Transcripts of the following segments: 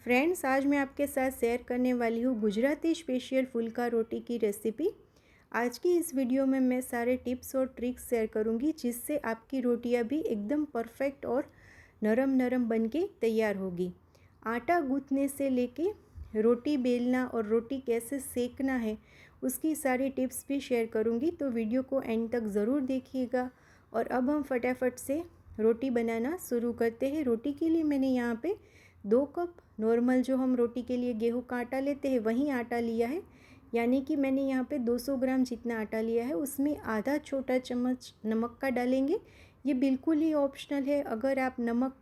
Friends, आज मैं आपके साथ शेयर करने वाली हूँ गुजराती स्पेशल फुल्का रोटी की रेसिपी। आज की इस वीडियो में मैं सारे टिप्स और ट्रिक्स शेयर करूँगी जिससे आपकी रोटियाँ भी एकदम परफेक्ट और नरम नरम बन के तैयार होगी। आटा गूँथने से लेके रोटी बेलना और रोटी कैसे सेकना है उसकी सारी टिप्स भी शेयर करूँगी, तो वीडियो को एंड तक ज़रूर देखिएगा। और अब हम फटाफट से रोटी बनाना शुरू करते हैं। रोटी के लिए मैंने यहाँ पे 2 कप नॉर्मल जो हम रोटी के लिए गेहूं का आटा लेते हैं वही आटा लिया है, यानी कि मैंने यहाँ पे 200 ग्राम जितना आटा लिया है। उसमें आधा छोटा चम्मच नमक का डालेंगे। ये बिल्कुल ही ऑप्शनल है, अगर आप नमक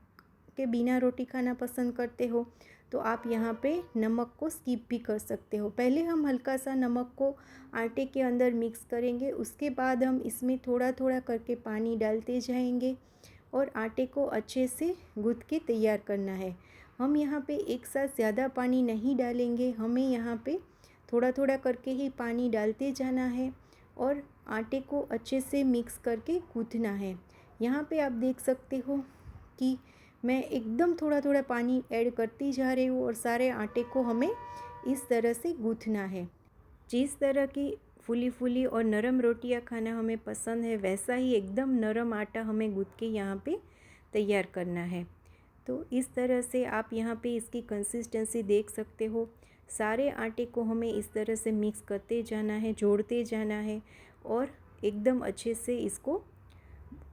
के बिना रोटी खाना पसंद करते हो तो आप यहाँ पे नमक को स्किप भी कर सकते हो। पहले हम हल्का सा नमक को आटे के अंदर मिक्स करेंगे, उसके बाद हम इसमें थोड़ा थोड़ा करके पानी डालते जाएंगे और आटे को अच्छे से गूँथ के तैयार करना है। हम यहाँ पे एक साथ ज़्यादा पानी नहीं डालेंगे, हमें यहाँ पे थोड़ा थोड़ा करके ही पानी डालते जाना है और आटे को अच्छे से मिक्स करके गूँथना है। यहाँ पे आप देख सकते हो कि मैं एकदम थोड़ा थोड़ा पानी ऐड करती जा रही हूँ और सारे आटे को हमें इस तरह से गूँथना है। जिस तरह की फूली फूली और नरम रोटियां खाना हमें पसंद है, वैसा ही एकदम नरम आटा हमें गूँथ के यहाँ पे तैयार करना है। तो इस तरह से आप यहाँ पे इसकी कंसिस्टेंसी देख सकते हो। सारे आटे को हमें इस तरह से मिक्स करते जाना है, जोड़ते जाना है और एकदम अच्छे से इसको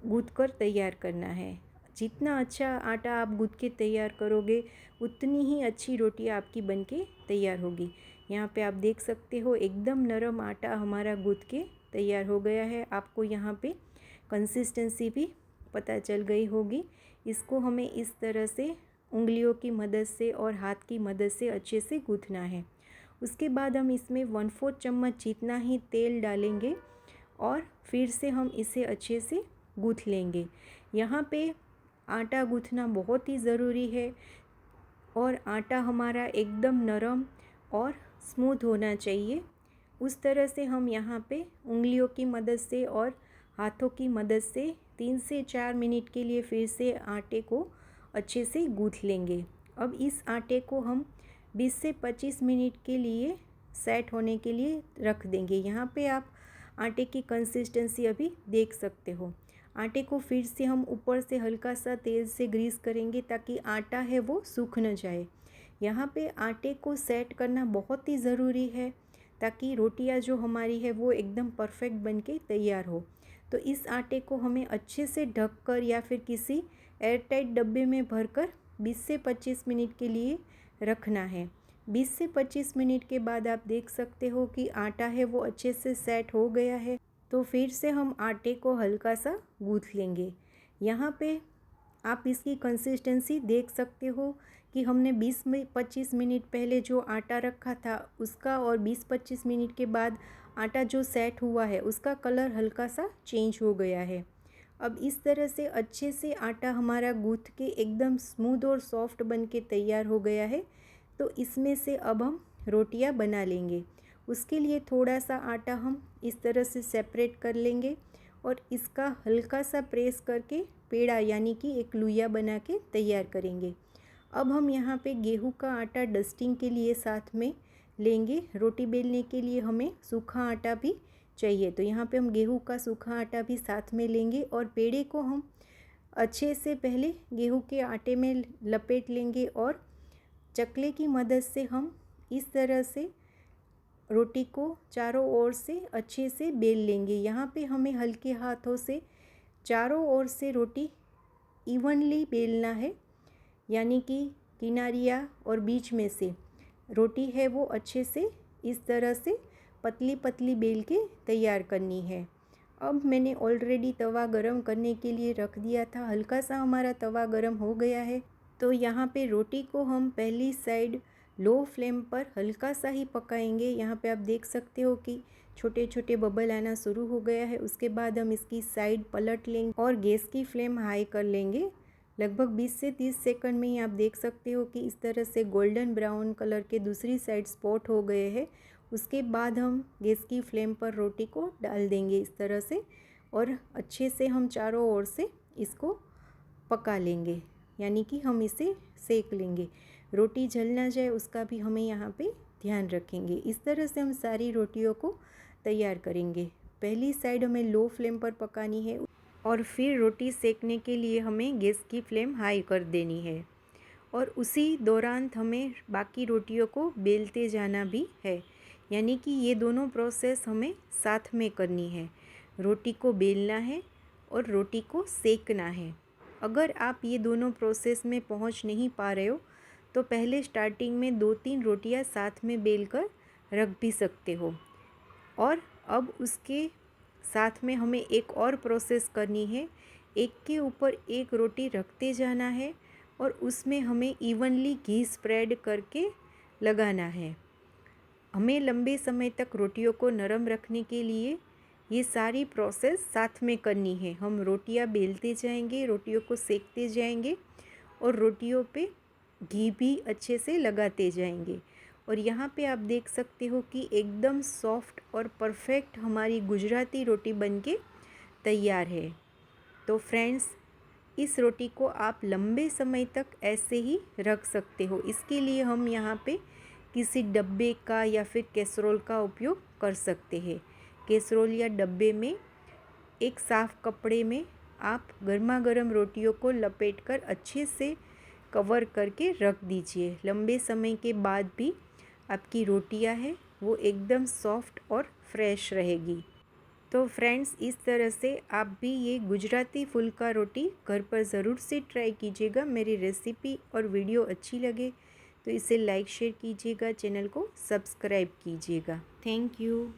गूँथ कर तैयार करना है। जितना अच्छा आटा आप गूँथ के तैयार करोगे उतनी ही अच्छी रोटी आपकी बनके तैयार होगी। यहाँ पे आप देख सकते हो एकदम नरम आटा हमारा गूँथ के तैयार हो गया है। आपको यहाँ पे कंसिस्टेंसी भी पता चल गई होगी। इसको हमें इस तरह से उंगलियों की मदद से और हाथ की मदद से अच्छे से गूँथना है। उसके बाद हम इसमें 1/4 चम्मच जितना ही तेल डालेंगे और फिर से हम इसे अच्छे से गूँथ लेंगे। यहाँ पे आटा गूँथना बहुत ही ज़रूरी है और आटा हमारा एकदम नरम और स्मूथ होना चाहिए। उस तरह से हम यहाँ पे उंगलियों की मदद से और हाथों की मदद से 3 से 4 मिनट के लिए फिर से आटे को अच्छे से गूँथ लेंगे। अब इस आटे को हम 20 से 25 मिनट के लिए सेट होने के लिए रख देंगे। यहाँ पे आप आटे की कंसिस्टेंसी अभी देख सकते हो। आटे को फिर से हम ऊपर से हल्का सा तेल से ग्रीस करेंगे ताकि आटा है वो सूख न जाए। यहाँ पे आटे को सेट करना बहुत ही ज़रूरी है ताकि रोटियाँ जो हमारी है वो एकदम परफेक्ट बनके तैयार हो। तो इस आटे को हमें अच्छे से ढककर या फिर किसी एयरटाइट डब्बे में भरकर 20 से 25 मिनट के लिए रखना है। 20 से 25 मिनट के बाद आप देख सकते हो कि आटा है वो अच्छे से सेट हो गया है। तो फिर से हम आटे को हल्का सा गूँथ लेंगे। यहाँ पे आप इसकी कंसिस्टेंसी देख सकते हो कि हमने 20 में 25 मिनट पहले जो आटा रखा था उसका और 20-25 मिनट के बाद आटा जो सेट हुआ है उसका कलर हल्का सा चेंज हो गया है। अब इस तरह से अच्छे से आटा हमारा गूँथ के एकदम स्मूथ और सॉफ्ट बन के तैयार हो गया है। तो इसमें से अब हम रोटियां बना लेंगे। उसके लिए थोड़ा सा आटा हम इस तरह से सेपरेट कर लेंगे और इसका हल्का सा प्रेस करके पेड़ा यानी कि एक लुइया बना के तैयार करेंगे। अब हम यहाँ पे गेहूं का आटा डस्टिंग के लिए साथ में लेंगे। रोटी बेलने के लिए हमें सूखा आटा भी चाहिए, तो यहाँ पे हम गेहूं का सूखा आटा भी साथ में लेंगे और पेड़े को हम अच्छे से पहले गेहूं के आटे में लपेट लेंगे और चकले की मदद से हम इस तरह से रोटी को चारों ओर से अच्छे से बेल लेंगे। यहाँ पे हमें हल्के हाथों से चारों ओर से रोटी इवनली बेलना है, यानी कि किनारियाँ और बीच में से रोटी है वो अच्छे से इस तरह से पतली पतली बेल के तैयार करनी है। अब मैंने ऑलरेडी तवा गरम करने के लिए रख दिया था। हल्का सा हमारा तवा गरम हो गया है, तो यहाँ पे रोटी को हम पहली साइड लो फ्लेम पर हल्का सा ही पकाएंगे। यहाँ पे आप देख सकते हो कि छोटे छोटे बबल आना शुरू हो गया है। उसके बाद हम इसकी साइड पलट लेंगे और गैस की फ्लेम हाई कर लेंगे। लगभग 20 से 30 सेकंड में ही आप देख सकते हो कि इस तरह से गोल्डन ब्राउन कलर के दूसरी साइड स्पॉट हो गए हैं। उसके बाद हम गैस की फ्लेम पर रोटी को डाल देंगे इस तरह से और अच्छे से हम चारों ओर से इसको पका लेंगे, यानी कि हम इसे सेक लेंगे। रोटी जल ना जाए उसका भी हमें यहाँ पे ध्यान रखेंगे। इस तरह से हम सारी रोटियों को तैयार करेंगे। पहली साइड हमें लो फ्लेम पर पकानी है और फिर रोटी सेकने के लिए हमें गैस की फ्लेम हाई कर देनी है और उसी दौरान हमें बाकी रोटियों को बेलते जाना भी है, यानी कि ये दोनों प्रोसेस हमें साथ में करनी है। रोटी को बेलना है और रोटी को सेकना है। अगर आप ये दोनों प्रोसेस में पहुंच नहीं पा रहे हो तो पहले स्टार्टिंग में 2-3 रोटियां साथ में बेलकर रख भी सकते हो। और अब उसके साथ में हमें एक और प्रोसेस करनी है। एक के ऊपर एक रोटी रखते जाना है और उसमें हमें इवनली घी स्प्रेड करके लगाना है। हमें लंबे समय तक रोटियों को नरम रखने के लिए ये सारी प्रोसेस साथ में करनी है। हम रोटियां बेलते जाएंगे, रोटियों को सेकते जाएंगे और रोटियों पे घी भी अच्छे से लगाते जाएंगे। और यहाँ पे आप देख सकते हो कि एकदम सॉफ्ट और परफेक्ट हमारी गुजराती रोटी बनके तैयार है। तो फ्रेंड्स, इस रोटी को आप लंबे समय तक ऐसे ही रख सकते हो। इसके लिए हम यहाँ पे किसी डब्बे का या फिर कैसरोल का उपयोग कर सकते हैं। कैसरोल या डब्बे में एक साफ़ कपड़े में आप गर्मा गर्म रोटियों को लपेटकर अच्छे से कवर करके रख दीजिए। लंबे समय के बाद भी आपकी रोटियां हैं वो एकदम सॉफ्ट और फ्रेश रहेगी। तो फ्रेंड्स, इस तरह से आप भी ये गुजराती फुल्का रोटी घर पर ज़रूर से ट्राई कीजिएगा। मेरी रेसिपी और वीडियो अच्छी लगे तो इसे लाइक शेयर कीजिएगा, चैनल को सब्सक्राइब कीजिएगा। Thank you.